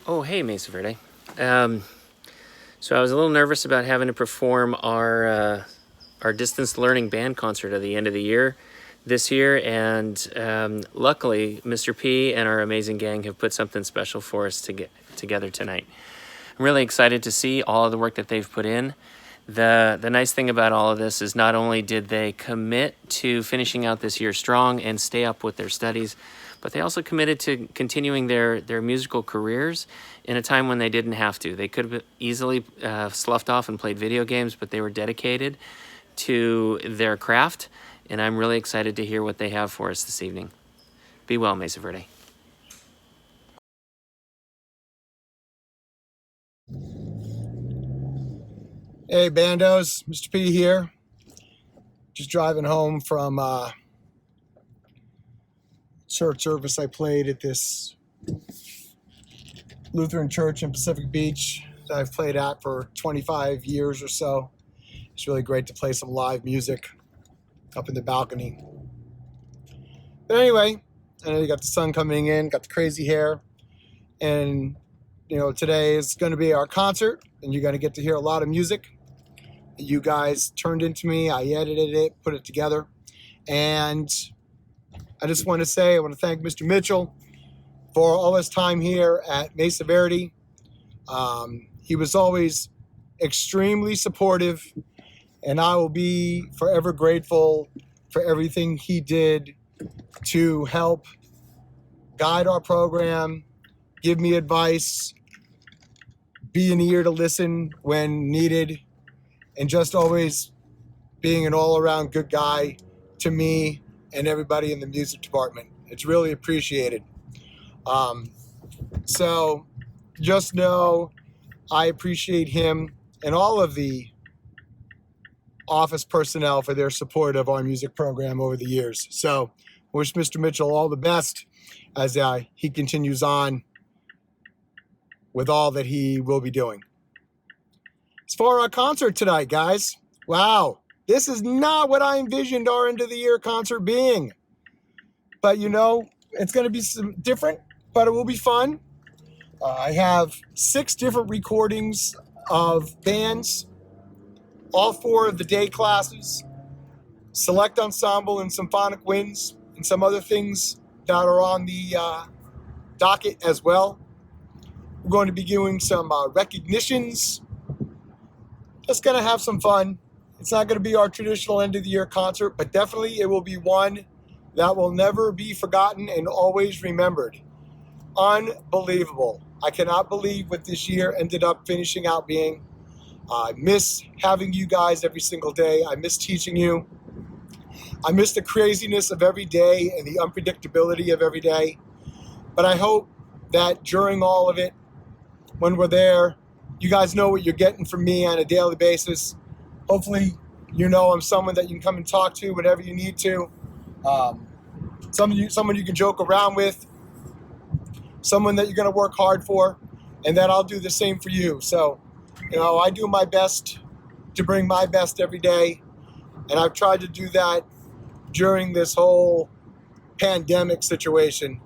Oh, hey, Mesa Verde. So I was a little nervous about having to perform our distance learning band concert at the end of the year this year, and luckily, Mr. P and our amazing gang have put something special for us to get together tonight. I'm really excited to see all of the work that they've put in. The nice thing about all of this is not only did they commit to finishing out this year strong and stay up with their studies, but they also committed to continuing their musical careers in a time when they didn't have to. They could have easily sloughed off and played video games, but they were dedicated to their craft, and I'm really excited to hear what they have for us this evening. Be well, Mesa Verde. Hey bandos, Mr. P here. Just driving home from church service I played at this Lutheran church in Pacific Beach that I've played at for 25 years or so. It's really great to play some live music up in the balcony. But anyway, I know you got the sun coming in, got the crazy hair, and today is going to be our concert, and you're going to get to hear a lot of music. You guys turned into me. I edited it, put it together. And I just want to say, I want to thank Mr. Mitchell for all his time here at Mesa Verde. He was always extremely supportive, and I will be forever grateful for everything he did to help guide our program, give me advice, be an ear to listen when needed, and just always being an all-around good guy to me and everybody in the music department. It's really appreciated. So just know I appreciate him and all of the office personnel for their support of our music program over the years. So I wish Mr. Mitchell all the best as he continues on with all that he will be doing. As for our concert tonight, guys, wow, this is not what I envisioned our end of the year concert being. But it's going to be some different, but it will be fun. I have 6 different recordings of bands, all 4 of the day classes, select ensemble and symphonic winds, and some other things that are on the docket as well. We're going to be doing some recognitions. Just going to have some fun. It's not going to be our traditional end of the year concert, but definitely it will be one that will never be forgotten and always remembered. Unbelievable. I cannot believe what this year ended up finishing out being. I miss having you guys every single day. I miss teaching you. I miss the craziness of every day and the unpredictability of every day. But I hope that during all of it, when we're there, you guys know what you're getting from me on a daily basis. Hopefully, I'm someone that you can come and talk to whenever you need to. Someone you can joke around with. Someone that you're going to work hard for. And that I'll do the same for you. So, I do my best to bring my best every day. And I've tried to do that during this whole pandemic situation.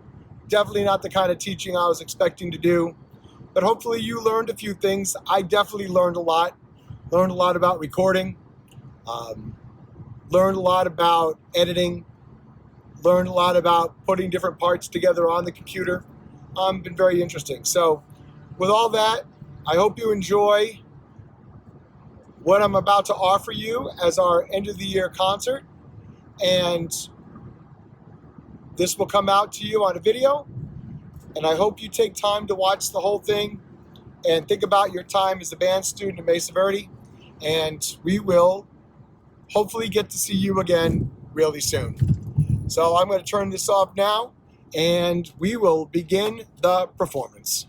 Definitely not the kind of teaching I was expecting to do. But hopefully you learned a few things. I definitely learned a lot. Learned a lot about recording. Learned a lot about editing. Learned a lot about putting different parts together on the computer. Been very interesting. So with all that, I hope you enjoy what I'm about to offer you as our end of the year concert. And this will come out to you on a video. And I hope you take time to watch the whole thing and think about your time as a band student at Mesa Verde. And we will hopefully get to see you again really soon. So I'm going to turn this off now, and we will begin the performance.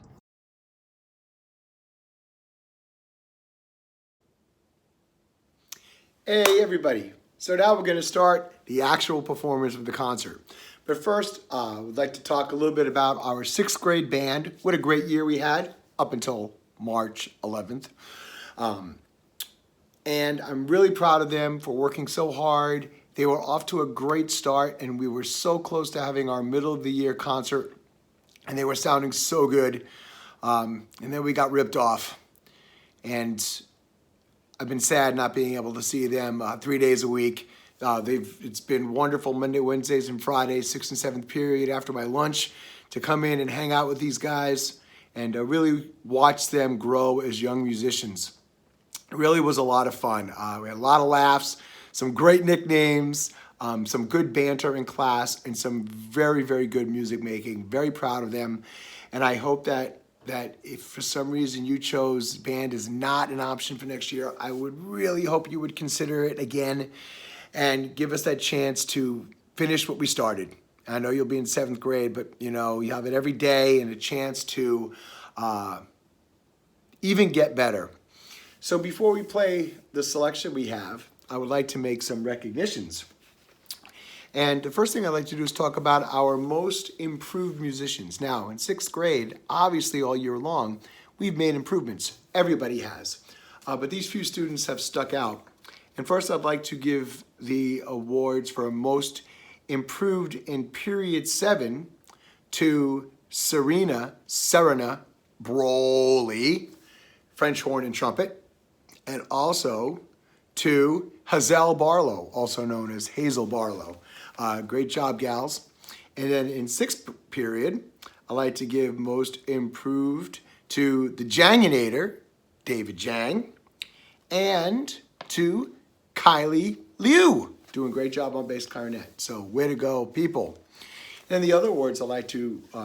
Hey everybody. So now we're going to start the actual performance of the concert. But first, I would like to talk a little bit about our 6th grade band. What a great year we had up until March 11th. And I'm really proud of them for working so hard. They were off to a great start, and we were so close to having our middle of the year concert, and they were sounding so good. And then we got ripped off. And I've been sad not being able to see them 3 days a week. It's been wonderful Monday, Wednesdays, and Fridays, 6th and 7th period after my lunch to come in and hang out with these guys and really watch them grow as young musicians. It really was a lot of fun. We had a lot of laughs, some great nicknames, some good banter in class, and some very, very good music making. Very proud of them. And I hope that if for some reason you chose band as not an option for next year, I would really hope you would consider it again and give us that chance to finish what we started. I know you'll be in 7th grade, but you have it every day and a chance to even get better. So before we play the selection we have, I would like to make some recognitions. And the first thing I'd like to do is talk about our most improved musicians. Now, in 6th grade, obviously all year long, we've made improvements. Everybody has. But these few students have stuck out. And first, I'd like to give the awards for most improved in period 7 to Serena Broly, French horn and trumpet, and also to Hazel Barlow, also known as Hazel Barlow. Great job, gals. And then in 6th period, I'd like to give most improved to the Janginator, David Jang, and to Kylie Liu, doing a great job on bass clarinet. So way to go, people. And the other awards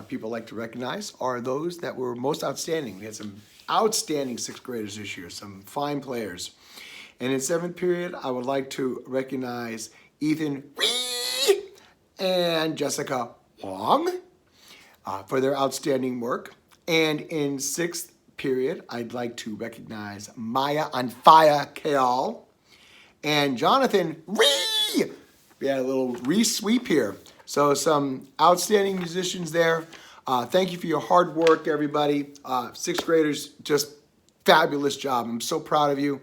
people like to recognize are those that were most outstanding. We had some outstanding 6th graders this year, some fine players. And in 7th period, I would like to recognize Ethan and Jessica Wong for their outstanding work. And in 6th period, I'd like to recognize Maya on Fire Keal and Jonathan Ree. We had a little re-sweep here. So some outstanding musicians there. Thank you for your hard work, everybody. 6th graders, just fabulous job. I'm so proud of you.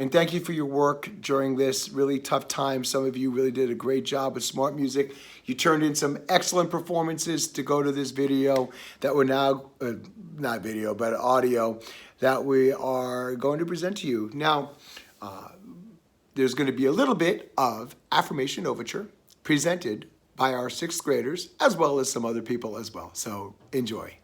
And thank you for your work during this really tough time. Some of you really did a great job with Smart Music. You turned in some excellent performances to go to this video that we're now, not video, but audio, that we are going to present to you. Now, there's going to be a little bit of Affirmation Overture presented by our 6th graders, as well as some other people as well. So enjoy.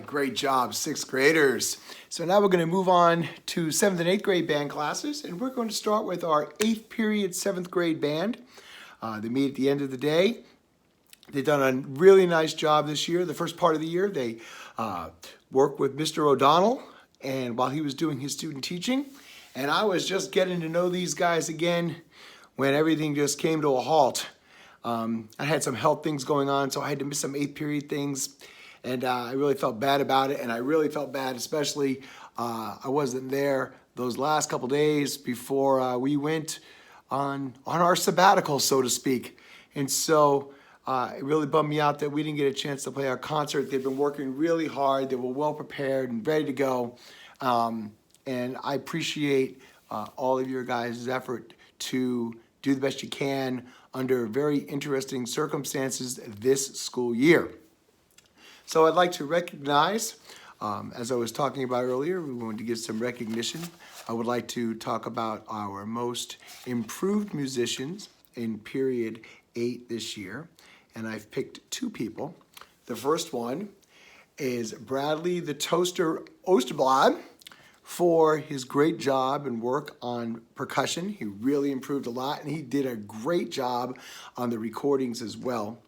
Great job, 6th graders. So now we're going to move on to 7th and 8th grade band classes, and we're going to start with our 8th period 7th grade band. They meet at the end of the day. They've done a really nice job this year. The first part of the year, they worked with Mr. O'Donnell, and while he was doing his student teaching, and I was just getting to know these guys again when everything just came to a halt. I had some health things going on, so I had to miss some 8th period things. And I really felt bad about it, and I really felt bad, especially I wasn't there those last couple days before we went on our sabbatical, so to speak. And so it really bummed me out that we didn't get a chance to play our concert. They've been working really hard. They were well prepared and ready to go. And I appreciate all of your guys' effort to do the best you can under very interesting circumstances this school year. So I'd like to recognize, as I was talking about earlier, we wanted to give some recognition. I would like to talk about our most improved musicians in period 8 this year. And I've picked 2 people. The first one is Bradley the Toaster Osterblad for his great job and work on percussion. He really improved a lot, and he did a great job on the recordings as well.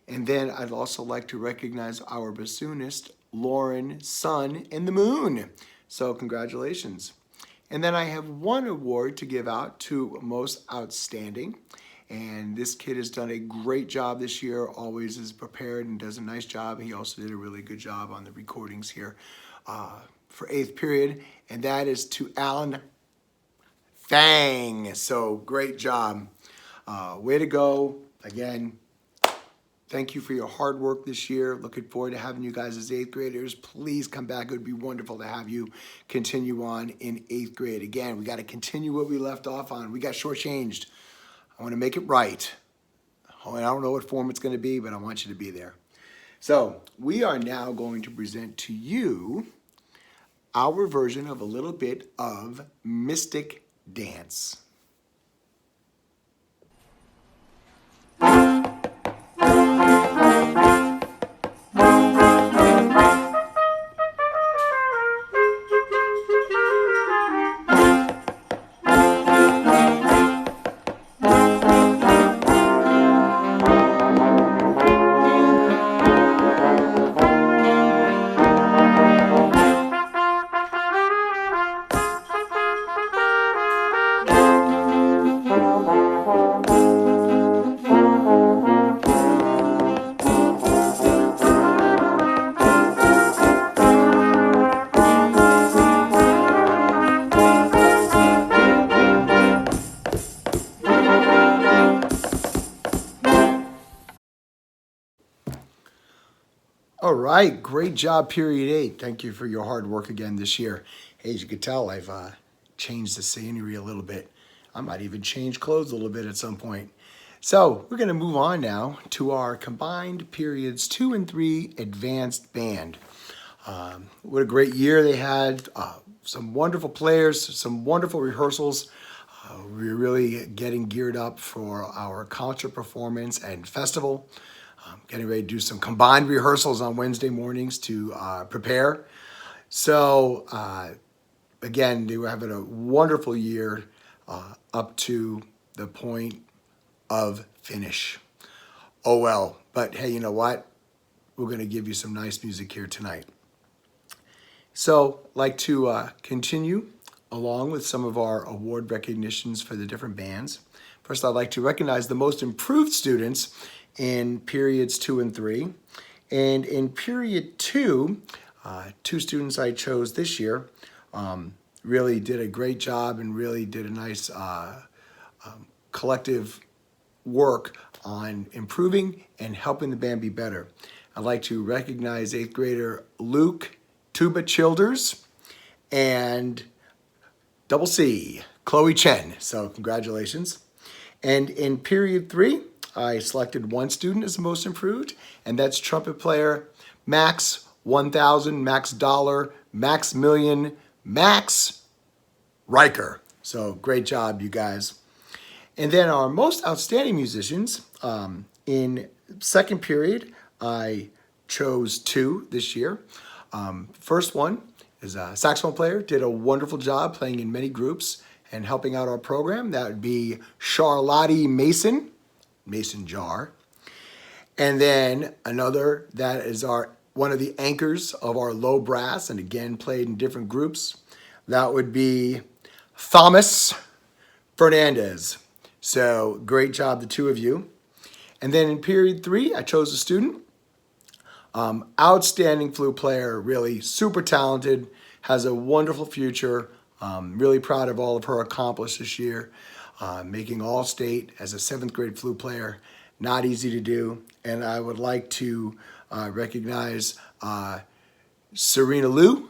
And then I'd also like to recognize our bassoonist, Lauren Sun in the Moon. So congratulations. And then I have one award to give out to Most Outstanding. And this kid has done a great job this year, always is prepared and does a nice job. He also did a really good job on the recordings here for 8th period. And that is to Alan Fang. So great job. Way to go. Again, thank you for your hard work this year. Looking forward to having you guys as 8th graders. Please come back. It would be wonderful to have you continue on in 8th grade. Again, we got to continue what we left off on. We got shortchanged. I want to make it right. I don't know what form it's going to be, but I want you to be there. So we are now going to present to you our version of a little bit of Mystic Dance. All right, great job, period 8. Thank you for your hard work again this year. Hey, as you can tell, I've changed the scenery a little bit. I might even change clothes a little bit at some point. So we're going to move on now to our combined periods 2 and 3 advanced band. What a great year they had. Some wonderful players, some wonderful rehearsals. We're really getting geared up for our concert performance and festival. Getting ready to do some combined rehearsals on Wednesday mornings to prepare. So again, they were having a wonderful year up to the point of finish. Oh well, but hey, you know what? We're going to give you some nice music here tonight. So I'd like to continue along with some of our award recognitions for the different bands. First, I'd like to recognize the most improved students in periods 2 and 3. And in period 2, 2 students I chose this year really did a great job and really did a nice collective work on improving and helping the band be better. I'd like to recognize 8th grader Luke Tuba Childers and double C, Chloe Chen. So congratulations. And in period 3, I selected one student as the most improved, and that's trumpet player Max 1000, Max Dollar, Max Million, Max Riker. So great job, you guys. And then our most outstanding musicians, in second period, I chose 2 this year. First one is a saxophone player, did a wonderful job playing in many groups and helping out our program. That would be Charlotte Mason Jar. And then another that is one of the anchors of our low brass, and again played in different groups. That would be Thomas Fernandez. So great job, the 2 of you. And then in period 3, I chose a student. Outstanding flute player, really super talented, has a wonderful future. Really proud of all of her accomplished this year. Making All-State as a 7th grade flute player, not easy to do. And I would like to recognize Serena Liu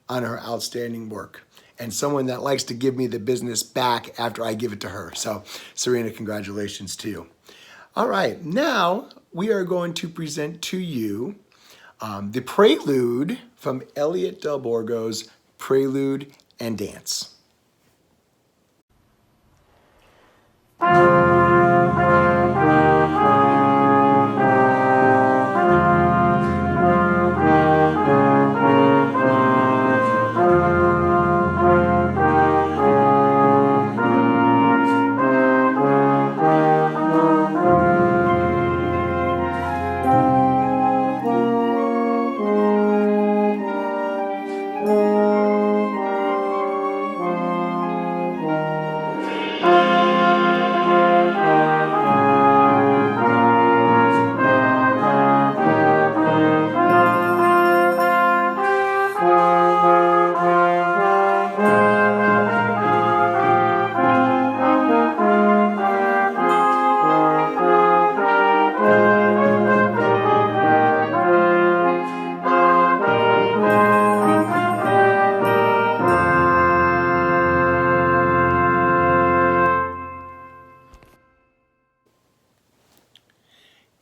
on her outstanding work, and someone that likes to give me the business back after I give it to her. So Serena, congratulations to you. All right, now we are going to present to you the prelude from Elliot Del Borgo's Prelude and Dance.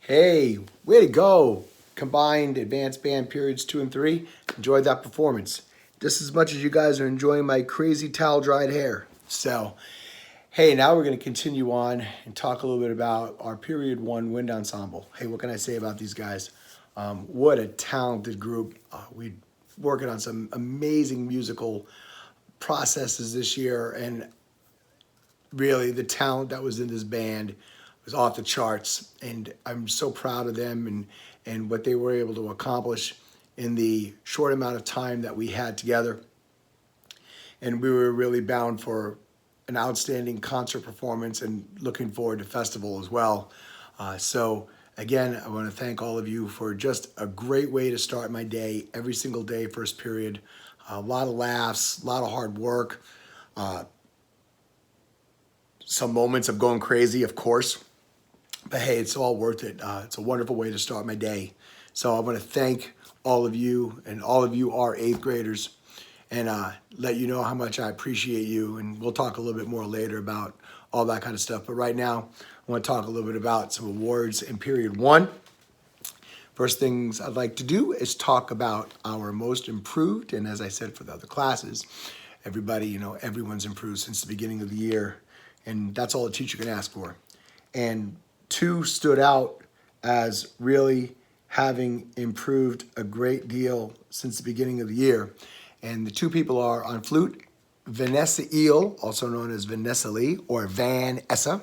Hey, way to go. Combined advanced band periods 2 and 3. Enjoyed that performance. Just as much as you guys are enjoying my crazy towel dried hair. So, hey, now we're going to continue on and talk a little bit about our period 1 wind ensemble. Hey, what can I say about these guys? What a talented group. We're working on some amazing musical processes this year, and really the talent that was in this band was off the charts, and I'm so proud of them and what they were able to accomplish in the short amount of time that we had together. And we were really bound for an outstanding concert performance and looking forward to festival as well. So again, I want to thank all of you for just a great way to start my day, every single day, first period. A lot of laughs, a lot of hard work, some moments of going crazy, of course. But hey, it's all worth it. It's a wonderful way to start my day. So I want to thank all of you, and all of you are 8th graders, and let you know how much I appreciate you. And we'll talk a little bit more later about all that kind of stuff. But right now, I want to talk a little bit about some awards in period 1. First things I'd like to do is talk about our most improved. And as I said for the other classes, everybody, everyone's improved since the beginning of the year. And that's all a teacher can ask for. And 2 stood out as really having improved a great deal since the beginning of the year. And the 2 people are on flute, Vanessa Eel, also known as Vanessa Lee, or Van Essa.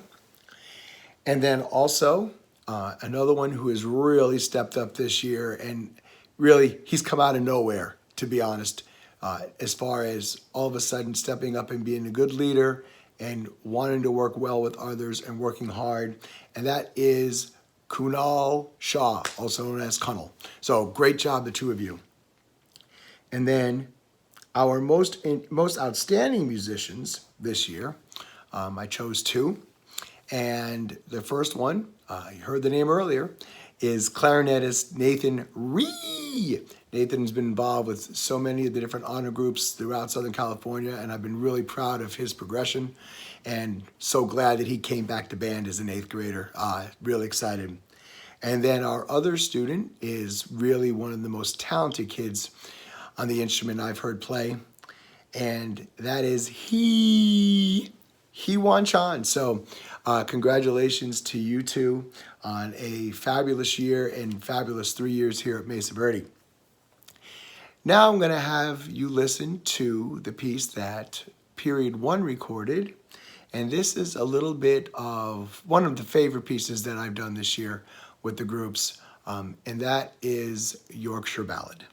And then also another one who has really stepped up this year, and really he's come out of nowhere, to be honest, as far as all of a sudden stepping up and being a good leader and wanting to work well with others and working hard. And that is Kunal Shah, also known as Kunal. So great job, the 2 of you. And then our most outstanding musicians this year, I chose 2. And the first one, you heard the name earlier, is clarinetist Nathan Ree. Nathan's been involved with so many of the different honor groups throughout Southern California, and I've been really proud of his progression and so glad that he came back to band as an 8th grader. Really excited. And then our other student is really one of the most talented kids on the instrument I've heard play, and that is Hee-Wan Chan. So congratulations to you 2 on a fabulous year and fabulous 3 years here at Mesa Verde. Now I'm going to have you listen to the piece that period 1 recorded, and this is a little bit of one of the favorite pieces that I've done this year with the groups, and that is Yorkshire Ballad.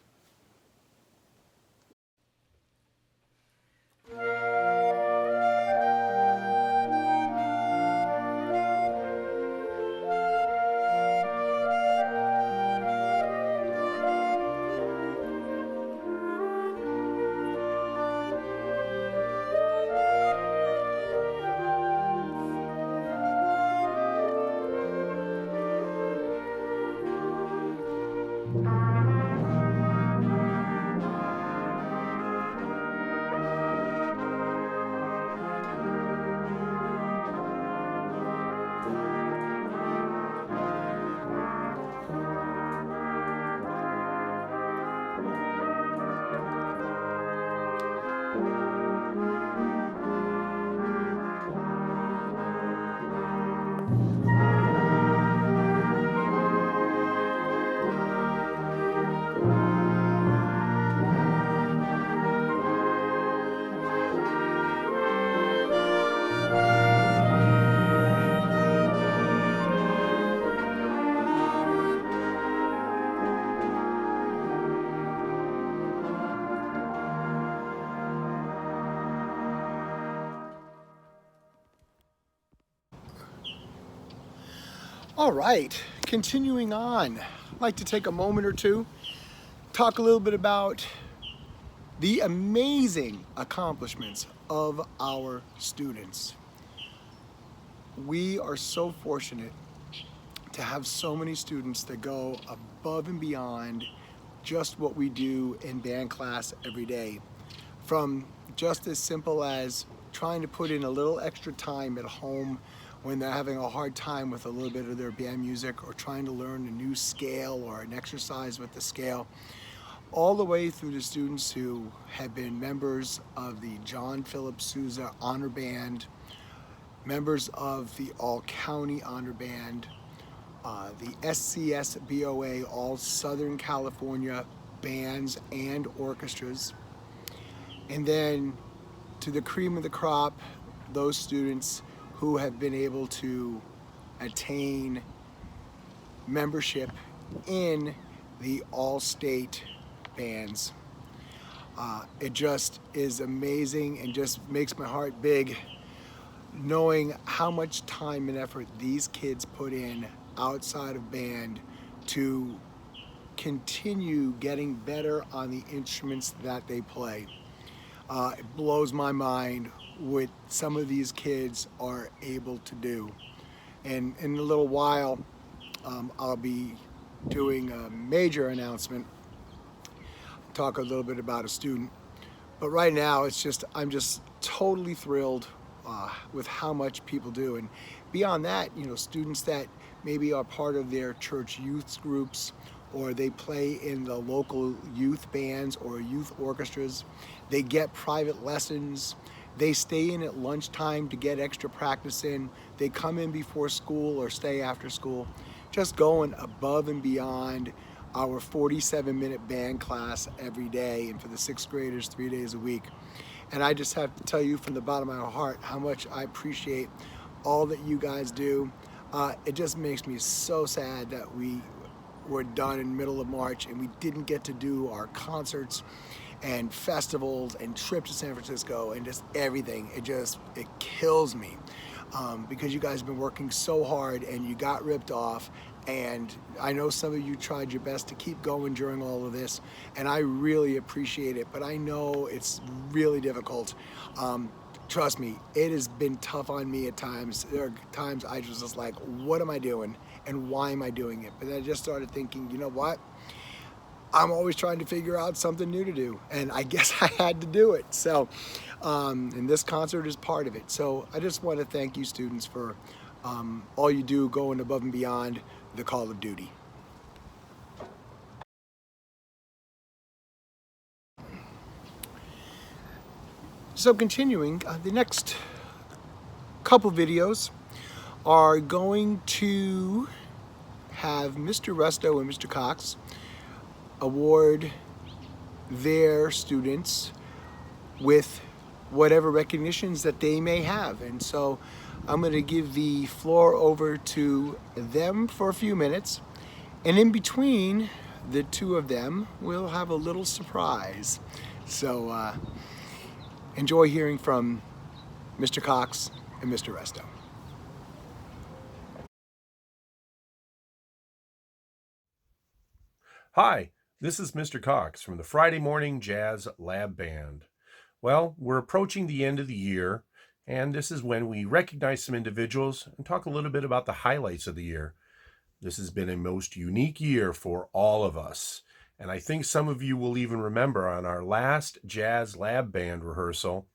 All right, continuing on, I'd like to take a moment or two, talk a little bit about the amazing accomplishments of our students. We are so fortunate to have so many students that go above and beyond just what we do in band class every day. From just as simple as trying to put in a little extra time at home when they're having a hard time with a little bit of their band music, or trying to learn a new scale or an exercise with the scale, all the way through to students who have been members of the John Philip Sousa Honor Band, members of the All County Honor Band, the SCS BOA, all Southern California bands and orchestras, and then to the cream of the crop, those students who have been able to attain membership in the all-state bands. It just is amazing and just makes my heart big knowing how much time and effort these kids put in outside of band to continue getting better on the instruments that they play. It blows my mind what some of these kids are able to do. And in a little while, I'll be doing a major announcement, talk a little bit about a student. But right now, I'm just totally thrilled with how much people do. And beyond that, students that maybe are part of their church youth groups, or they play in the local youth bands or youth orchestras. They get private lessons. They stay in at lunchtime to get extra practice in. They come in before school or stay after school, just going above and beyond our 47-minute band class every day, and for the sixth graders, 3 days a week. And I just have to tell you from the bottom of my heart how much I appreciate all that you guys do. It just makes me so sad that we're done in the middle of March and we didn't get to do our concerts and festivals and trip to San Francisco and just everything. It kills me because you guys have been working so hard and you got ripped off. And I know some of you tried your best to keep going during all of this, and I really appreciate it, but I know it's really difficult. Trust me, it has been tough on me at times. There are times I was just like, what am I doing and why am I doing it? But then I just started thinking, you know what? I'm always trying to figure out something new to do, and I guess I had to do it. So, and this concert is part of it. So I just want to thank you students for all you do, going above and beyond the call of duty. So continuing, the next couple videos are going to have Mr. Resto and Mr. Cox award their students with whatever recognitions that they may have. And so I'm going to give the floor over to them for a few minutes, and in between the two of them, we'll have a little surprise. So enjoy hearing from Mr. Cox and Mr. Resto. Hi, this is Mr. Cox from the Friday Morning Jazz Lab Band. Well, we're approaching the end of the year, and this is when we recognize some individuals and talk a little bit about the highlights of the year. This has been a most unique year for all of us, and I think some of you will even remember on our last Jazz Lab Band rehearsal,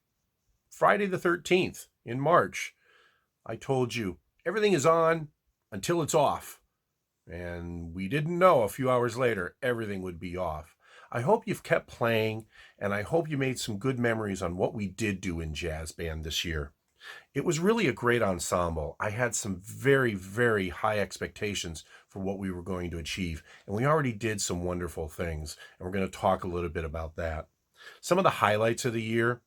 Friday the 13th in March, I told you everything is on until it's off. And we didn't know a few hours later everything would be off. I hope you've kept playing, and I hope you made some good memories on what we did do in jazz band this year. It was really a great ensemble. I had some very, very high expectations for what we were going to achieve, and we already did some wonderful things, and we're going to talk a little bit about that. Some of the highlights of the year,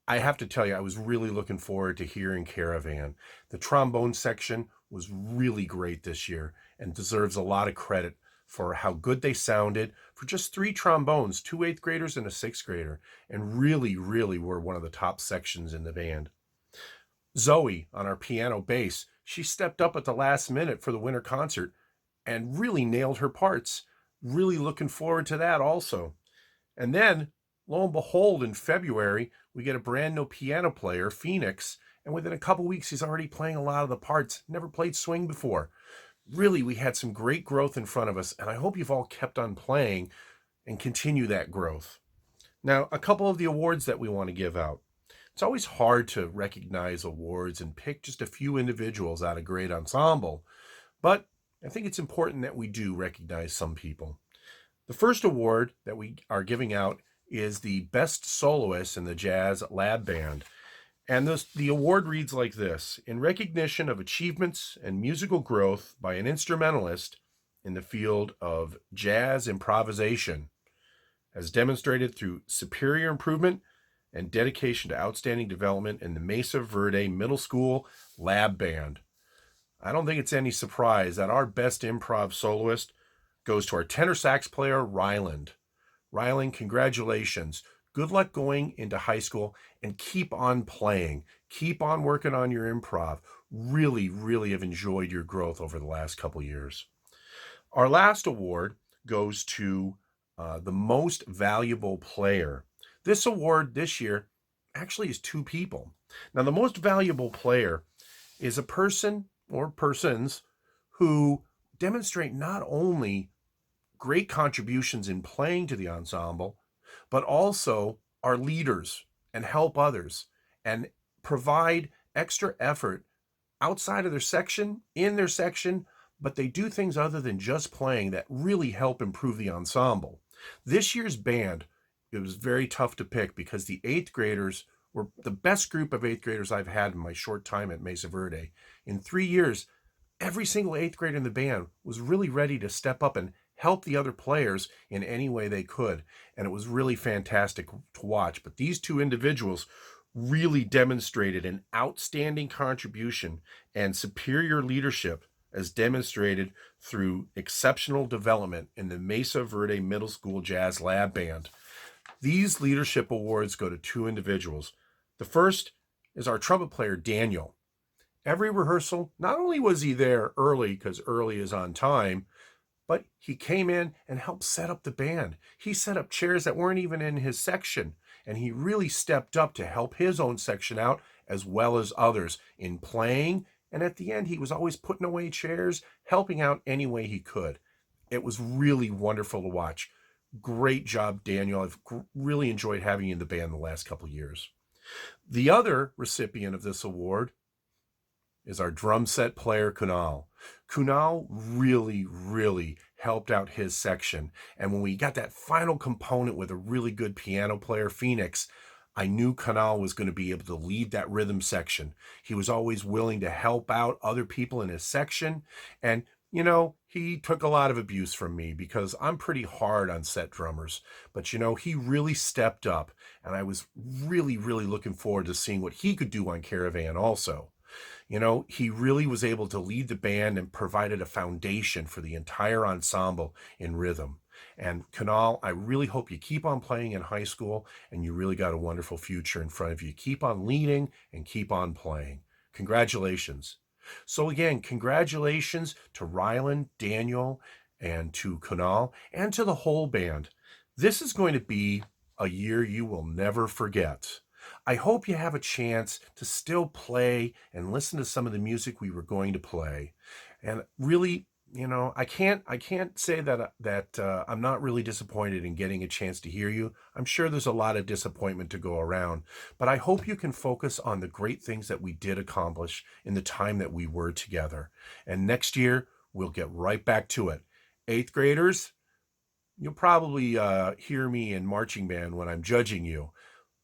I have to tell you, I was really looking forward to hearing Caravan. The trombone section was really great this year and deserves a lot of credit for how good they sounded for just 3 trombones, 2 8th graders and a 6th grader, and really, really were one of the top sections in the band. Zoe on our piano bass She stepped up at the last minute for the winter concert and really nailed her parts. Really looking forward to that also. And then, lo and behold, in February, we get a brand new piano player, Phoenix, and within a couple weeks, he's already playing a lot of the parts. Never played swing before. Really, we had some great growth in front of us, and I hope you've all kept on playing and continue that growth. Now, a couple of the awards that we want to give out. It's always hard to recognize awards and pick just a few individuals out of great ensemble, but I think it's important that we do recognize some people. The first award that we are giving out is the Best Soloist in the Jazz Lab Band. And the award reads like this: in recognition of achievements and musical growth by an instrumentalist in the field of jazz improvisation, as demonstrated through superior improvement and dedication to outstanding development in the Mesa Verde Middle School Lab Band. I don't think it's any surprise that our best improv soloist goes to our tenor sax player, Ryland. Ryland, congratulations. Good luck going into high school and keep on playing. Keep on working on your improv. Really, really have enjoyed your growth over the last couple years. Our last award goes to the most valuable player. This award this year actually is two people. Now, the most valuable player is a person or persons who demonstrate not only great contributions in playing to the ensemble, but also are leaders and help others and provide extra effort outside of their section, in their section, but they do things other than just playing that really help improve the ensemble. This year's band, it was very tough to pick because the 8th graders were the best group of 8th graders I've had in my short time at Mesa Verde. In 3 years, every single 8th grader in the band was really ready to step up and help the other players in any way they could. And it was really fantastic to watch. But these two individuals really demonstrated an outstanding contribution and superior leadership as demonstrated through exceptional development in the Mesa Verde Middle School Jazz Lab Band. These leadership awards go to two individuals. The first is our trumpet player, Daniel. Every rehearsal, not only was he there early, because early is on time, but he came in and helped set up the band. He set up chairs that weren't even in his section, and he really stepped up to help his own section out as well as others in playing. And at the end, he was always putting away chairs, helping out any way he could. It was really wonderful to watch. Great job, Daniel. I've really enjoyed having you in the band the last couple of years. The other recipient of this award is our drum set player, Kunal. Kunal really, really helped out his section. And when we got that final component with a really good piano player, Phoenix, I knew Kunal was going to be able to lead that rhythm section. He was always willing to help out other people in his section. And, you know, he took a lot of abuse from me because I'm pretty hard on set drummers. But, you know, he really stepped up. And I was really, really looking forward to seeing what he could do on Caravan also. You know, he really was able to lead the band and provided a foundation for the entire ensemble in rhythm. And Kunal, I really hope you keep on playing in high school and you really got a wonderful future in front of you. Keep on leading and keep on playing. Congratulations. So again, congratulations to Ryland, Daniel, and to Kunal, and to the whole band. This is going to be a year you will never forget. I hope you have a chance to still play and listen to some of the music we were going to play. And really, you know, I can't say that I'm not really disappointed in getting a chance to hear you. I'm sure there's a lot of disappointment to go around, but I hope you can focus on the great things that we did accomplish in the time that we were together. And next year, we'll get right back to it. 8th graders, you'll probably hear me in marching band when I'm judging you.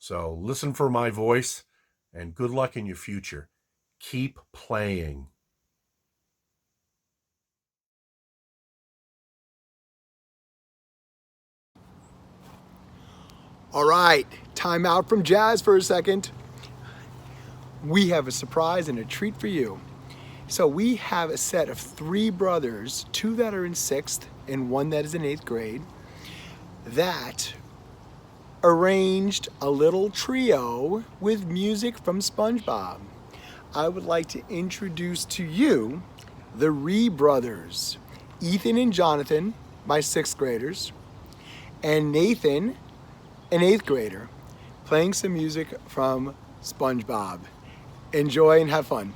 So listen for my voice and good luck in your future. Keep playing. All right, time out from jazz for a second. We have a surprise and a treat for you. So we have a set of 3 brothers, 2 that are in 6th and 1 that is in 8th grade, that arranged a little trio with music from SpongeBob. I would like to introduce to you the Ree brothers, Ethan and Jonathan, my 6th graders, and Nathan, an 8th grader, playing some music from SpongeBob. Enjoy and have fun.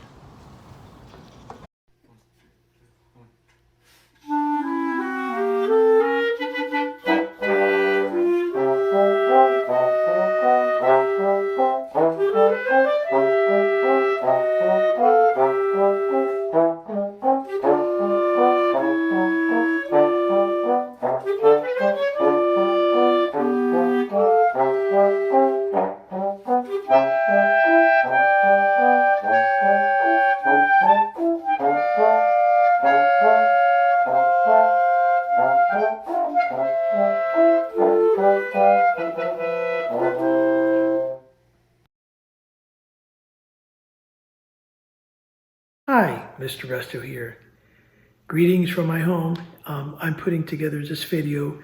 Hi, Mr. Resto here. Greetings from my home. I'm putting together this video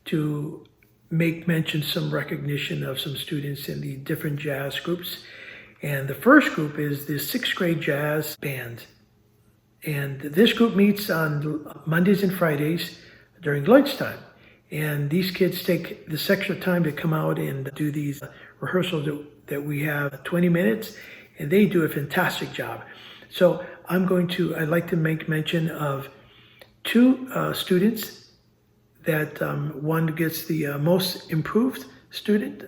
to make mention some recognition of some students in the different jazz groups. And the first group is the 6th grade jazz band. And this group meets on Mondays and Fridays during lunchtime. And these kids take this extra time to come out and do these rehearsals that we have 20 minutes, and they do a fantastic job. So I'd like to make mention of 2 students that one gets the most improved student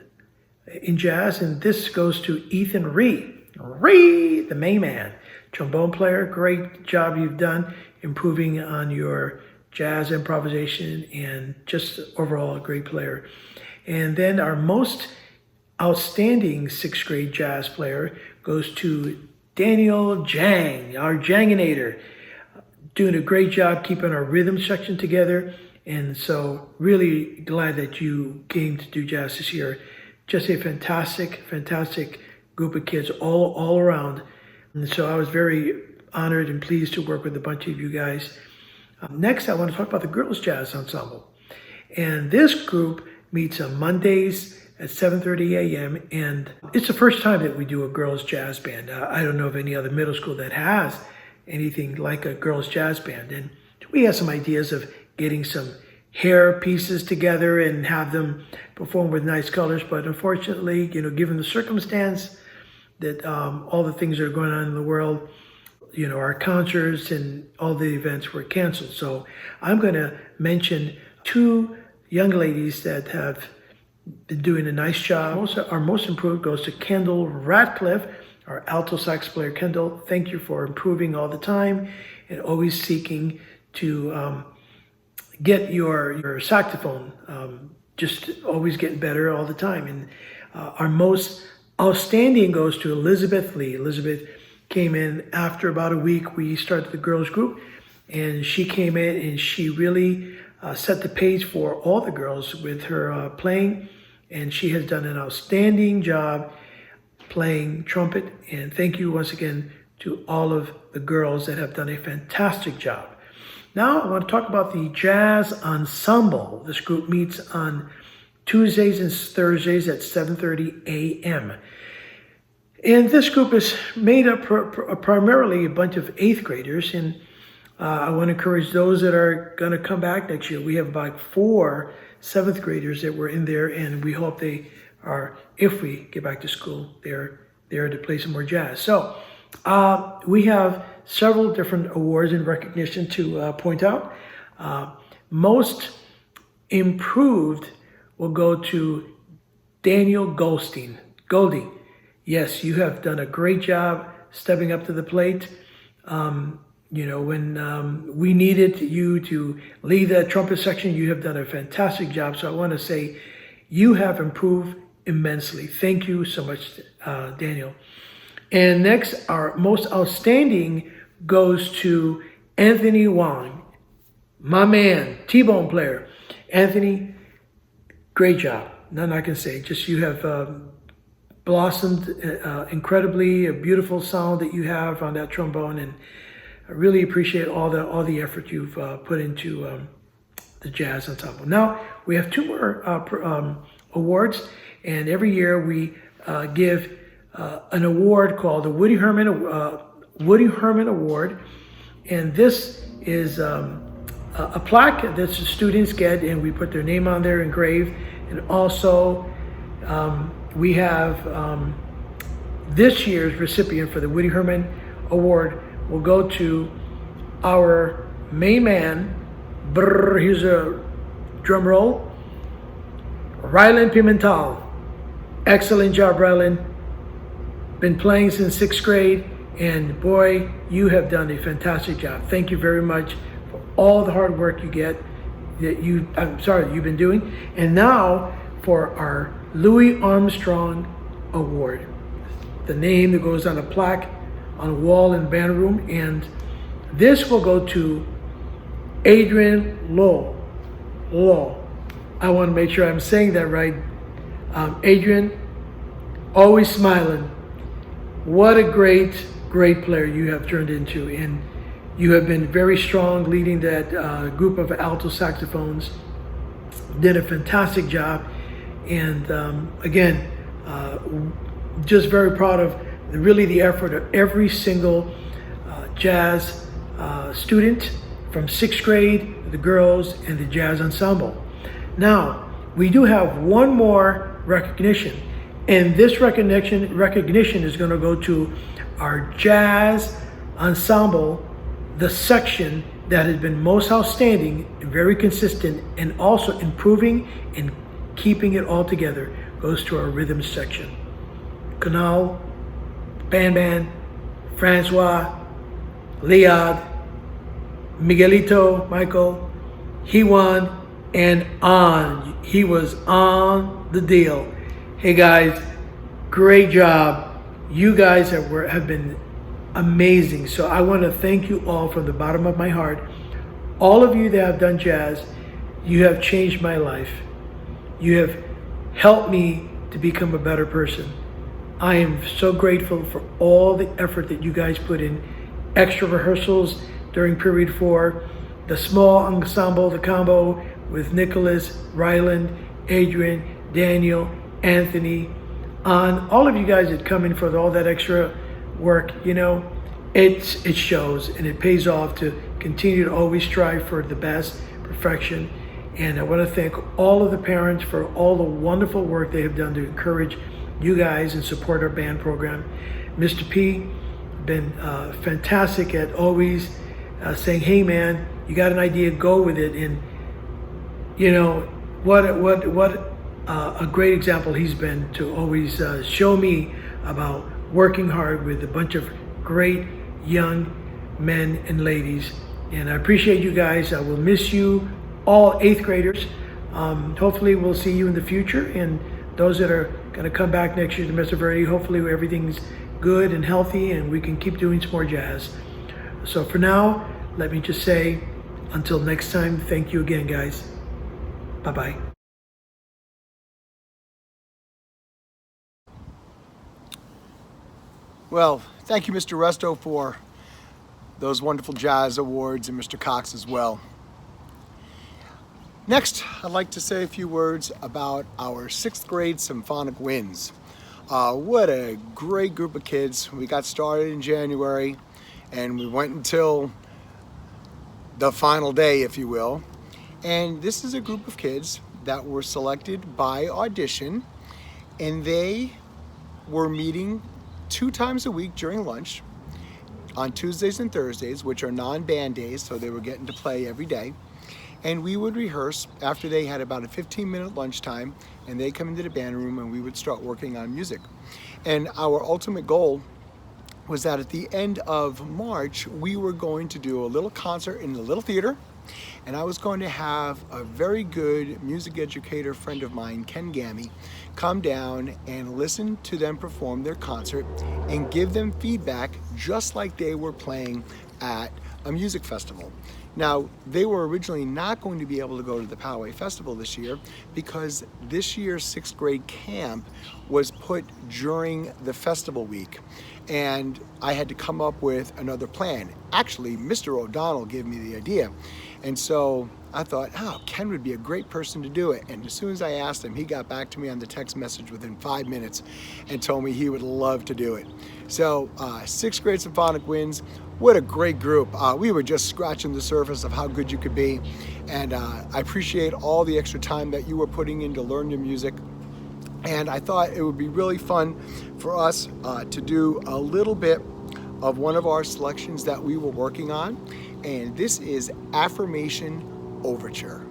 in jazz, and this goes to Ethan Ree, the main man, trombone player. Great job you've done improving on your jazz improvisation, and just overall a great player. And then our most outstanding 6th grade jazz player goes to Daniel Jang, our Janginator, doing a great job keeping our rhythm section together. And so really glad that you came to do jazz this year. Just a fantastic group of kids all around. And so I was very honored and pleased to work with a bunch of you guys. Next, I want to talk about the Girls Jazz Ensemble. And this group meets on Mondays at 7:30 a.m. And it's the first time that we do a girls jazz band. I don't know of any other middle school that has anything like a girls jazz band. And we have some ideas of getting some hair pieces together and have them perform with nice colors. But unfortunately, given the circumstance that all the things that are going on in the world, our concerts and all the events were canceled. So I'm going to mention 2 young ladies that have been doing a nice job. Our most improved goes to Kendall Ratcliffe, our alto sax player. Kendall, thank you for improving all the time and always seeking to get your saxophone, just always getting better all the time. And our most outstanding goes to Elizabeth Lee. Elizabeth came in after about a week. We started the girls group, and she came in and she really set the pace for all the girls with her playing, and she has done an outstanding job playing trumpet. And thank you once again to all of the girls that have done a fantastic job. Now I want to talk about the Jazz Ensemble. This group meets on Tuesdays and Thursdays at 7:30 a.m. And this group is made up primarily a bunch of 8th graders, and I want to encourage those that are going to come back next year. We have about 4 7th graders that were in there, and we hope they are, if we get back to school, they're there to play some more jazz. So we have several different awards and recognition to point out. Most improved will go to Daniel Goldie. Yes, you have done a great job stepping up to the plate. When we needed you to lead that trumpet section, you have done a fantastic job. So I want to say you have improved immensely. Thank you so much, Daniel. And next, our most outstanding goes to Anthony Wong, my man, T-bone player. Anthony, great job. Nothing I can say. Just you have blossomed incredibly, a beautiful sound that you have on that trombone, and I really appreciate all the effort you've put into the jazz ensemble. Now we have 2 more awards, and every year we give an award called the Woody Herman Award, and this is a plaque that the students get, and we put their name on there engraved. And also, we have this year's recipient for the Woody Herman Award will go to our main man. Here's a drum roll. Rylan Pimental. Excellent job, Rylan. Been playing since 6th grade, and boy, you have done a fantastic job. Thank you very much for all the hard work you've been doing. And now for our Louis Armstrong Award, the name that goes on a plaque on a wall in the band room, and this will go to Adrian Lowe. I want to make sure I'm saying that right. Adrian, always smiling. What a great player you have turned into, and you have been very strong leading that group of alto saxophones. Did a fantastic job, and again, just very proud of really the effort of every single jazz student from 6th grade, the girls, and the jazz ensemble. Now, we do have one more recognition, and this recognition is going to go to our jazz ensemble, the section that has been most outstanding and very consistent, and also improving and keeping it all together, goes to our rhythm section. Canal, Ban, Francois, Liad, Miguelito, Michael, he won, and on. He was on the deal. Hey guys, great job. You guys have been amazing. So I want to thank you all from the bottom of my heart. All of you that have done jazz, you have changed my life. You have helped me to become a better person. I am so grateful for all the effort that you guys put in. Extra rehearsals during period 4, the small ensemble, the combo with Nicholas, Ryland, Adrian, Daniel, Anthony, on all of you guys that come in for all that extra work. You know, it shows and it pays off to continue to always strive for the best, perfection. And I want to thank all of the parents for all the wonderful work they have done to encourage you guys and support our band program. Mr. P, been fantastic at always saying, hey man, you got an idea, go with it. And you know, what a great example he's been to always show me about working hard with a bunch of great young men and ladies. And I appreciate you guys. I will miss you all, 8th graders. Hopefully we'll see you in the future, and those that are going to come back next year to Mesa Verde, hopefully everything's good and healthy and we can keep doing some more jazz. So for now, let me just say, until next time, thank you again, guys. Bye-bye. Well, thank you, Mr. Resto, for those wonderful jazz awards, and Mr. Cox as well. Next, I'd like to say a few words about our 6th grade symphonic wins. What a great group of kids. We got started in January, and we went until the final day, if you will. And this is a group of kids that were selected by audition, and they were meeting 2 times a week during lunch on Tuesdays and Thursdays, which are non-band days, so they were getting to play every day. And we would rehearse after they had about a 15-minute lunchtime, and they come into the band room and we would start working on music. And our ultimate goal was that at the end of March, we were going to do a little concert in the little theater, and I was going to have a very good music educator friend of mine, Ken Gammy, come down and listen to them perform their concert and give them feedback just like they were playing at a music festival. Now, they were originally not going to be able to go to the Poway Festival this year because this year's 6th grade camp was put during the festival week, and I had to come up with another plan. Actually, Mr. O'Donnell gave me the idea, and so I thought, oh, Ken would be a great person to do it. And as soon as I asked him, he got back to me on the text message within 5 minutes and told me he would love to do it. So 6th grade Symphonic Winds, what a great group. We were just scratching the surface of how good you could be. And I appreciate all the extra time that you were putting in to learn your music. And I thought it would be really fun for us to do a little bit of one of our selections that we were working on. And this is Affirmation Overture.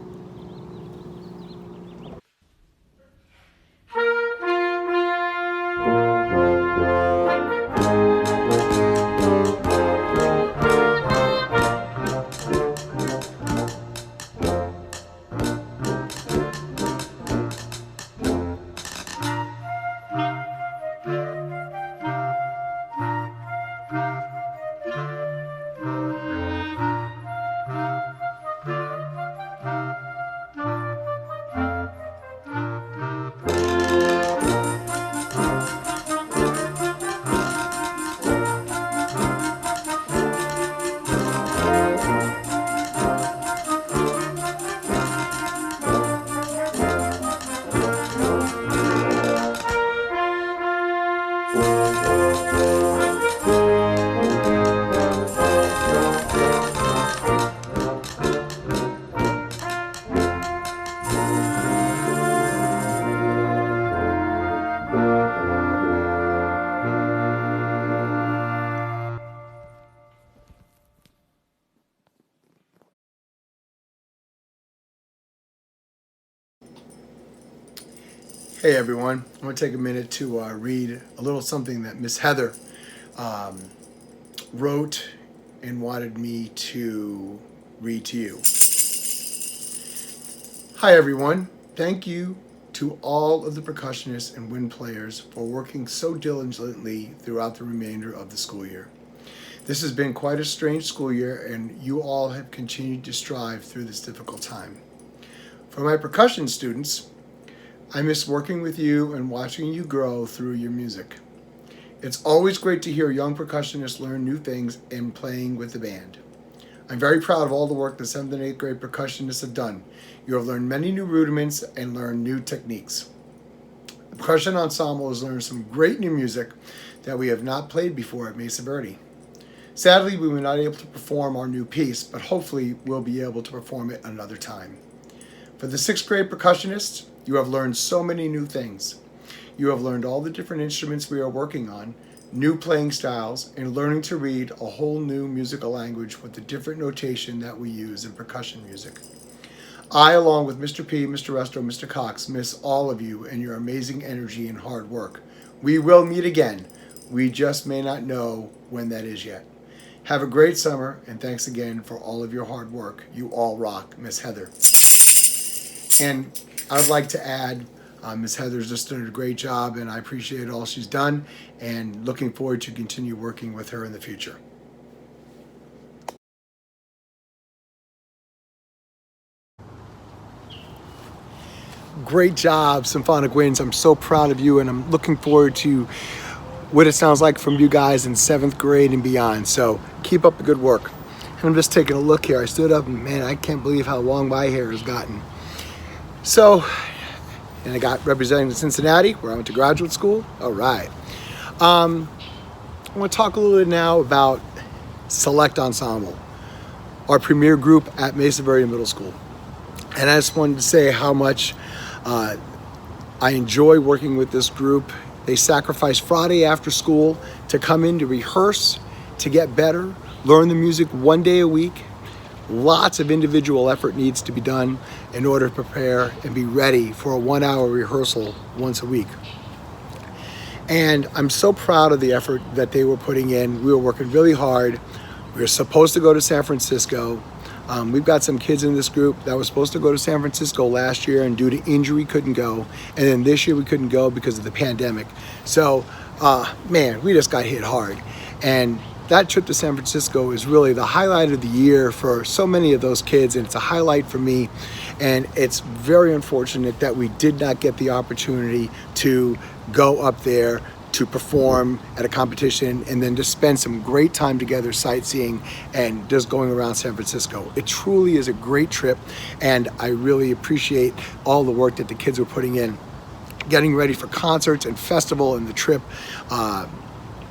Hey everyone, I'm going to take a minute to read a little something that Miss Heather wrote and wanted me to read to you. Hi everyone, thank you to all of the percussionists and wind players for working so diligently throughout the remainder of the school year. This has been quite a strange school year, and you all have continued to strive through this difficult time. For my percussion students, I miss working with you and watching you grow through your music. It's always great to hear young percussionists learn new things and playing with the band. I'm very proud of all the work the 7th and 8th grade percussionists have done. You have learned many new rudiments and learned new techniques. The percussion ensemble has learned some great new music that we have not played before at Mesa Verde. Sadly, we were not able to perform our new piece, but hopefully we'll be able to perform it another time. For the 6th grade percussionists, you have learned so many new things. You have learned all the different instruments we are working on, new playing styles, and learning to read a whole new musical language with the different notation that we use in percussion music. I, along with Mr. P, Mr. Resto, Mr. Cox, miss all of you and your amazing energy and hard work. We will meet again. We just may not know when that is yet. Have a great summer, and thanks again for all of your hard work. You all rock, Miss Heather. And I would like to add, Ms. Heather's just done a great job, and I appreciate all she's done, and looking forward to continue working with her in the future. Great job, Symphonic Winds. I'm so proud of you, and I'm looking forward to what it sounds like from you guys in 7th grade and beyond. So keep up the good work. And I'm just taking a look here. I stood up, and man, I can't believe how long my hair has gotten. So, and I got representing Cincinnati, where I went to graduate school. All right. I want to talk a little bit now about Select Ensemble, our premier group at Mesa Verde Middle School. And I just wanted to say how much I enjoy working with this group. They sacrifice Friday after school to come in to rehearse, to get better, learn the music 1 day a week. Lots of individual effort needs to be done in order to prepare and be ready for a 1 hour rehearsal once a week. And I'm so proud of the effort that they were putting in. We were working really hard. We were supposed to go to San Francisco. We've got some kids in this group that were supposed to go to San Francisco last year and due to injury couldn't go. And then this year we couldn't go because of the pandemic. So, man, we just got hit hard. And that trip to San Francisco is really the highlight of the year for so many of those kids, and it's a highlight for me. And it's very unfortunate that we did not get the opportunity to go up there to perform at a competition and then just spend some great time together sightseeing and just going around San Francisco. It truly is a great trip, and I really appreciate all the work that the kids were putting in, getting ready for concerts and festival and the trip.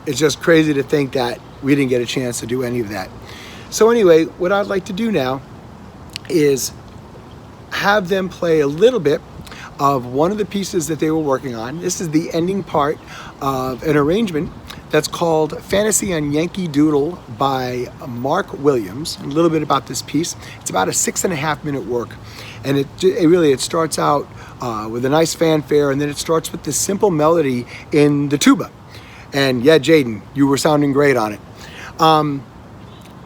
It's just crazy to think that we didn't get a chance to do any of that. So anyway, what I'd like to do now is have them play a little bit of one of the pieces that they were working on. This is the ending part of an arrangement that's called Fantasy on Yankee Doodle by Mark Williams. A little bit about this piece. It's about a 6.5 minute work. And it starts out with a nice fanfare, and then it starts with this simple melody in the tuba. And yeah, Jaden, you were sounding great on it.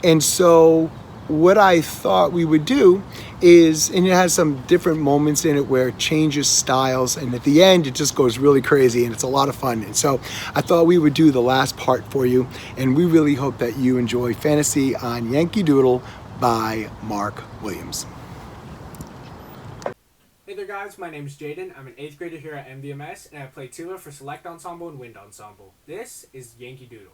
And so what I thought we would do is, and it has some different moments in it where it changes styles, and at the end it just goes really crazy and it's a lot of fun. And so I thought we would do the last part for you, and we really hope that you enjoy Fantasy on Yankee Doodle by Mark Williams. Hey there guys, my name is Jaden. I'm an 8th grader here at MDMS, and I play tuba for Select Ensemble and Wind Ensemble. This is Yankee Doodle.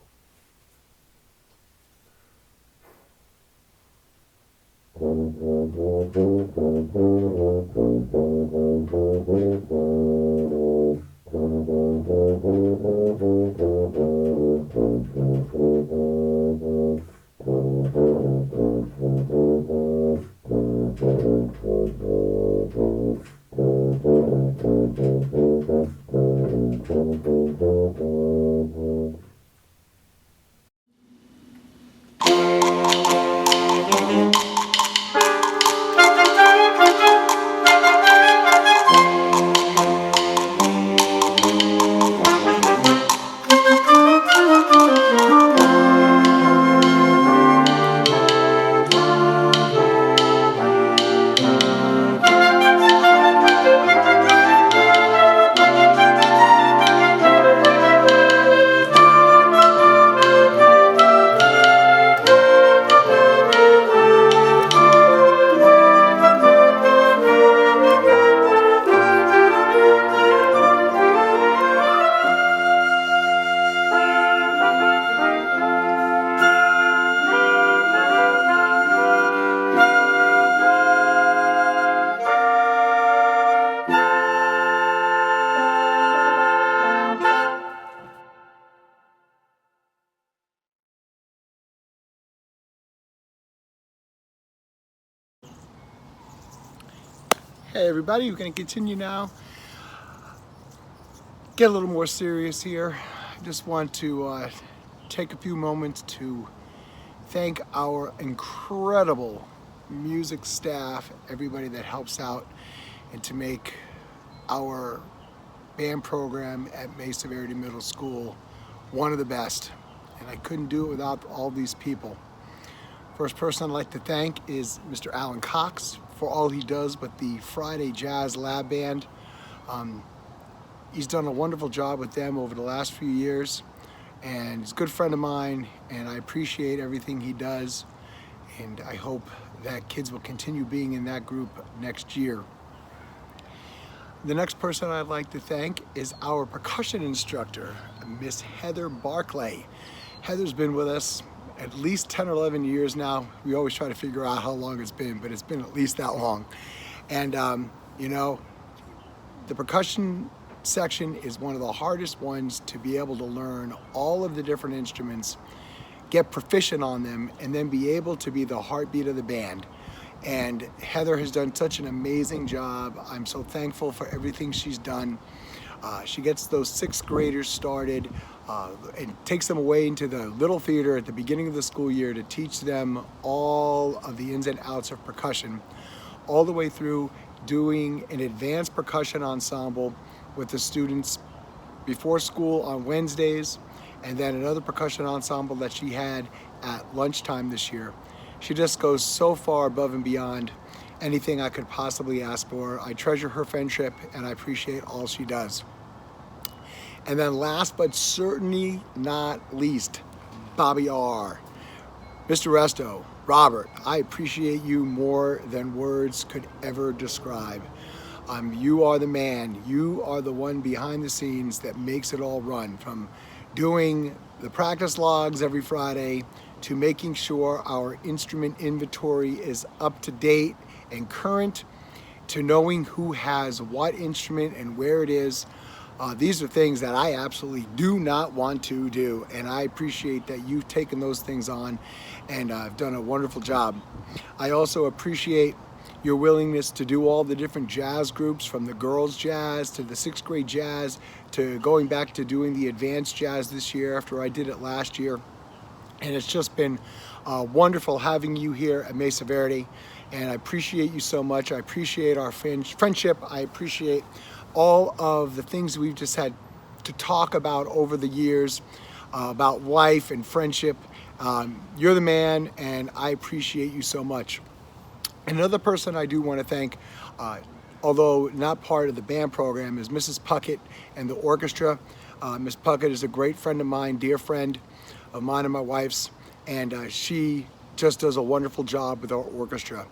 Hey everybody, we're going to continue now. Get a little more serious here. I just want to take a few moments to thank our incredible music staff, everybody that helps out, and to make our band program at Mesa Verde Middle School one of the best. And I couldn't do it without all these people. First person I'd like to thank is Mr. Alan Cox for all he does with the Friday Jazz Lab Band. He's done a wonderful job with them over the last few years, and he's a good friend of mine, and I appreciate everything he does, and I hope that kids will continue being in that group next year. The next person I'd like to thank is our percussion instructor, Miss Heather Barclay. Heather's been with us at least 10 or 11 years now. We always try to figure out how long it's been, but it's been at least that long. And you know, the percussion section is one of the hardest ones to be able to learn all of the different instruments, get proficient on them, and then be able to be the heartbeat of the band. And Heather has done such an amazing job. I'm so thankful for everything she's done. She gets those 6th graders started and takes them away into the little theater at the beginning of the school year to teach them all of the ins and outs of percussion, all the way through doing an advanced percussion ensemble with the students before school on Wednesdays, and then another percussion ensemble that she had at lunchtime this year. She just goes so far above and beyond anything I could possibly ask for. I treasure her friendship, and I appreciate all she does. And then last but certainly not least, Bobby R., Mr. Resto, Robert, I appreciate you more than words could ever describe. You are the man. You are the one behind the scenes that makes it all run, from doing the practice logs every Friday to making sure our instrument inventory is up to date and current, to knowing who has what instrument and where it is. These are things that I absolutely do not want to do, and I appreciate that you've taken those things on and have done a wonderful job. I also appreciate your willingness to do all the different jazz groups, from the girls jazz to the 6th grade jazz to going back to doing the advanced jazz this year after I did it last year. And it's just been wonderful having you here at Mesa Verde, and I appreciate you so much. I appreciate our friendship. I appreciate all of the things we've just had to talk about over the years, about life and friendship. You're the man, and I appreciate you so much. Another person I do want to thank, although not part of the band program, is Mrs. Puckett and the orchestra. Miss Puckett is a great friend of mine, dear friend of mine and my wife's, and she just does a wonderful job with our orchestra.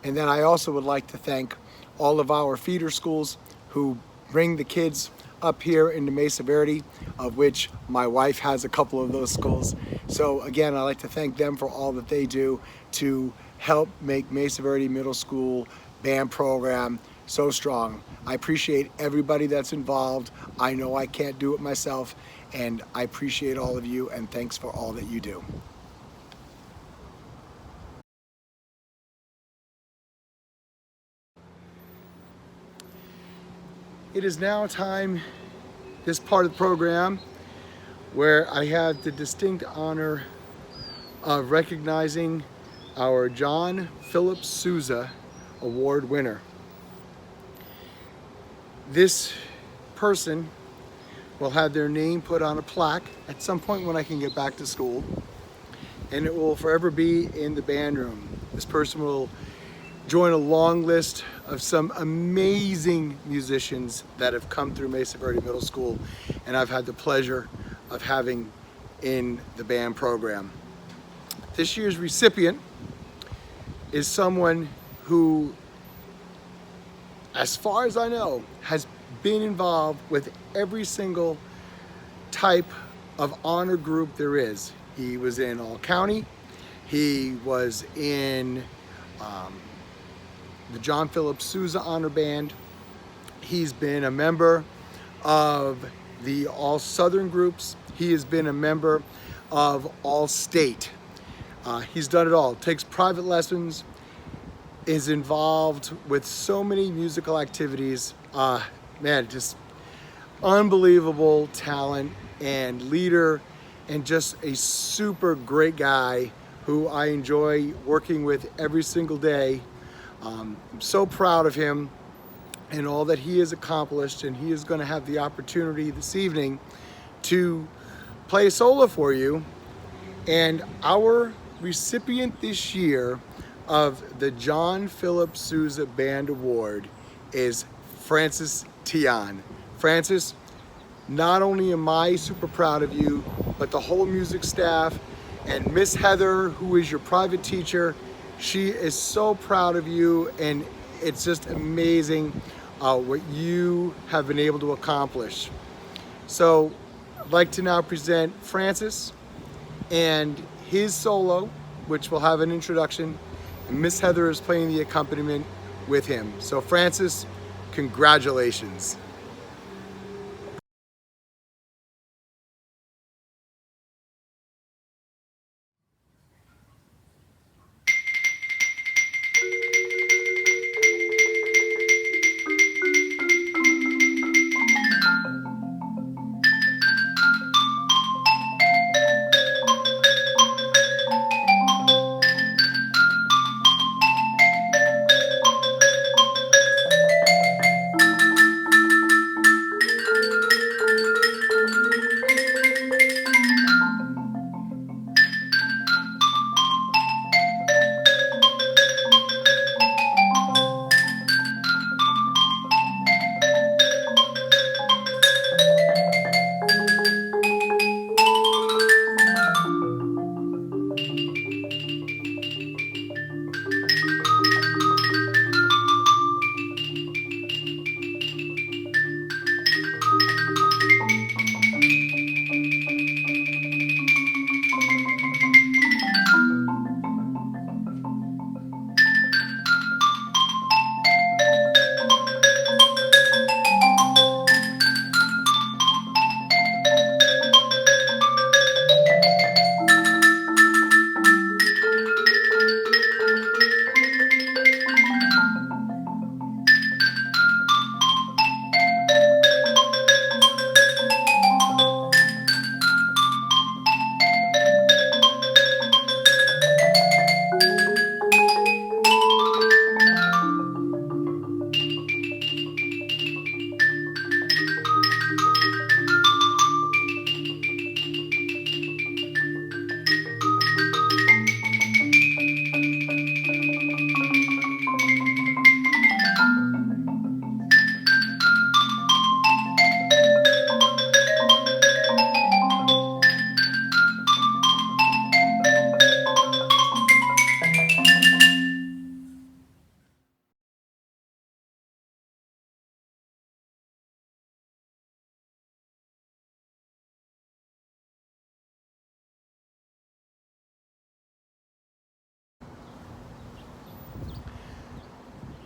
And then I also would like to thank all of our feeder schools who bring the kids up here into Mesa Verde, of which my wife has a couple of those schools. So again, I'd like to thank them for all that they do to help make Mesa Verde Middle School band program so strong. I appreciate everybody that's involved. I know I can't do it myself, and I appreciate all of you, and thanks for all that you do. It is now time, this part of the program, where I have the distinct honor of recognizing our John Philip Sousa Award winner. This person will have their name put on a plaque at some point when I can get back to school, and it will forever be in the band room. This person will join a long list of some amazing musicians that have come through Mesa Verde Middle School, and I've had the pleasure of having in the band program. This year's recipient is someone who, as far as I know, has been involved with every single type of honor group there is. He was in All County, he was in the John Philip Sousa Honor Band, he's been a member of the All Southern groups, he has been a member of All State. He's done it all, takes private lessons, is involved with so many musical activities. Man, just unbelievable talent and leader, and just a super great guy who I enjoy working with every single day. I'm so proud of him and all that he has accomplished, and he is going to have the opportunity this evening to play a solo for you. And our recipient this year of the John Philip Sousa Band Award is Francis Tian. Francis, not only am I super proud of you, but the whole music staff and Miss Heather, who is your private teacher, she is so proud of you, and it's just amazing what you have been able to accomplish. So I'd like to now present Francis and his solo, which will have an introduction, and Miss Heather is playing the accompaniment with him. So Francis, congratulations.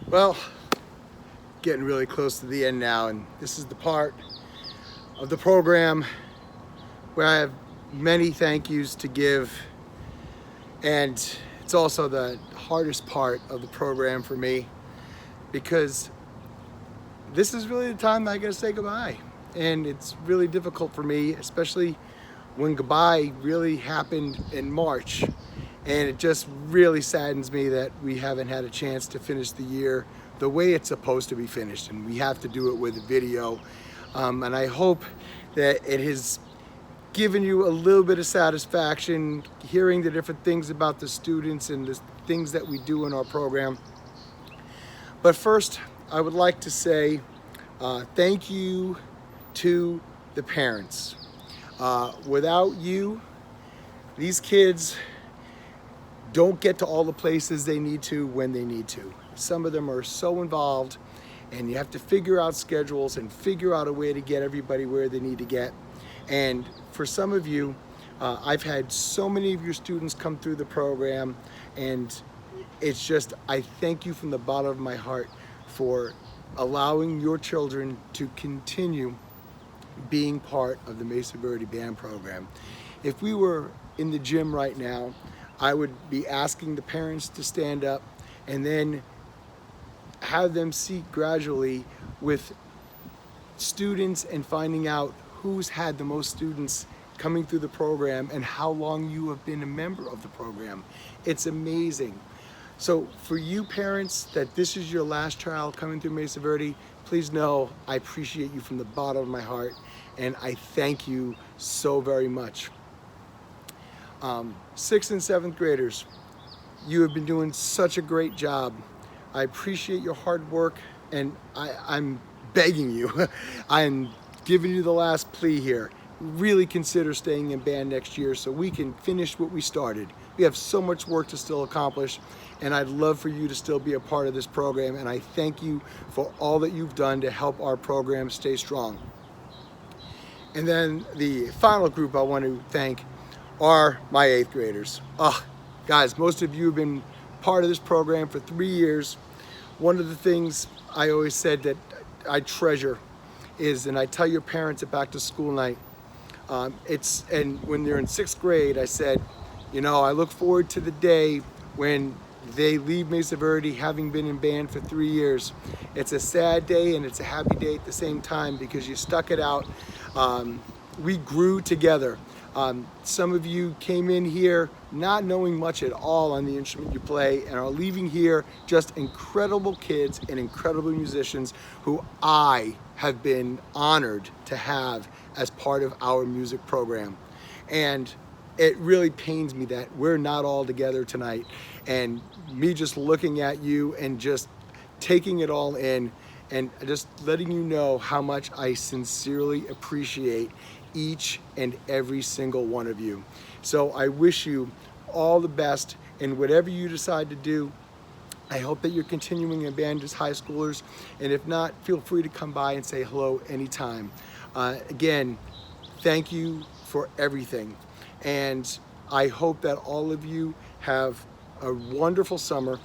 Well, getting really close to the end now, and this is the part of the program where I have many thank yous to give, and it's also the hardest part of the program for me, because this is really the time that I gotta say goodbye. And it's really difficult for me, especially when goodbye really happened in March. And it just really saddens me that we haven't had a chance to finish the year the way it's supposed to be finished. And we have to do it with a video. And I hope that it has given you a little bit of satisfaction hearing the different things about the students and the things that we do in our program. But first, I would like to say thank you to the parents. Without you, these kids don't get to all the places they need to when they need to. Some of them are so involved, and you have to figure out schedules and figure out a way to get everybody where they need to get. And for some of you, I've had so many of your students come through the program, and it's just, I thank you from the bottom of my heart for allowing your children to continue being part of the Mesa Verde band program. If we were in the gym right now, I would be asking the parents to stand up and then have them seat gradually with students and finding out who's had the most students coming through the program and how long you have been a member of the program. It's amazing. So for you parents that this is your last child coming through Mesa Verde, please know I appreciate you from the bottom of my heart, and I thank you so very much. 6th and 7th graders, you have been doing such a great job. I appreciate your hard work, and I'm begging you, I'm giving you the last plea here. Really consider staying in band next year so we can finish what we started. We have so much work to still accomplish, and I'd love for you to still be a part of this program, and I thank you for all that you've done to help our program stay strong. And then the final group I want to thank are my 8th graders. Guys, most of you have been part of this program for 3 years. One of the things I always said that I treasure is, and I tell your parents at back to school night, and when they're in 6th grade, I said, you know, I look forward to the day when they leave Mesa Verde having been in band for 3 years. It's a sad day and it's a happy day at the same time because you stuck it out. We grew together. Some of you came in here not knowing much at all on the instrument you play and are leaving here just incredible kids and incredible musicians who I have been honored to have as part of our music program. And it really pains me that we're not all together tonight, and me just looking at you and just taking it all in and just letting you know how much I sincerely appreciate each and every single one of you. So I wish you all the best in whatever you decide to do. I hope that you're continuing in band as high schoolers, and if not, feel free to come by and say hello anytime. Again, thank you for everything, and I hope that all of you have a wonderful summer,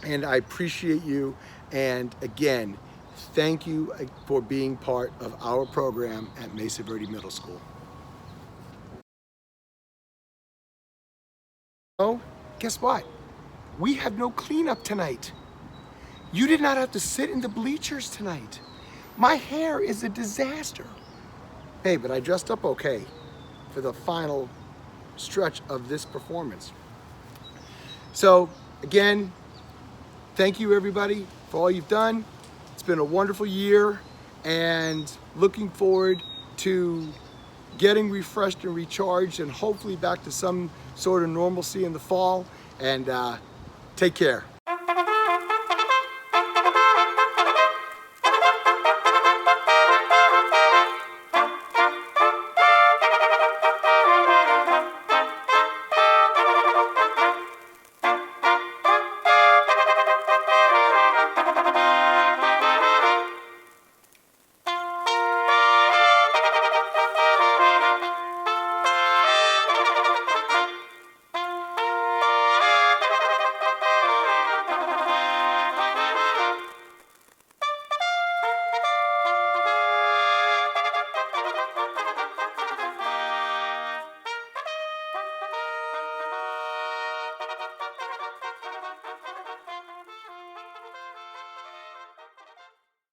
and I appreciate you, and again, thank you for being part of our program at Mesa Verde Middle School. Oh, guess what? We have no cleanup tonight. You did not have to sit in the bleachers tonight. My hair is a disaster. Hey, but I dressed up okay for the final stretch of this performance. So again, thank you everybody for all you've done. It's been a wonderful year, and looking forward to getting refreshed and recharged and hopefully back to some sort of normalcy in the fall. And take care.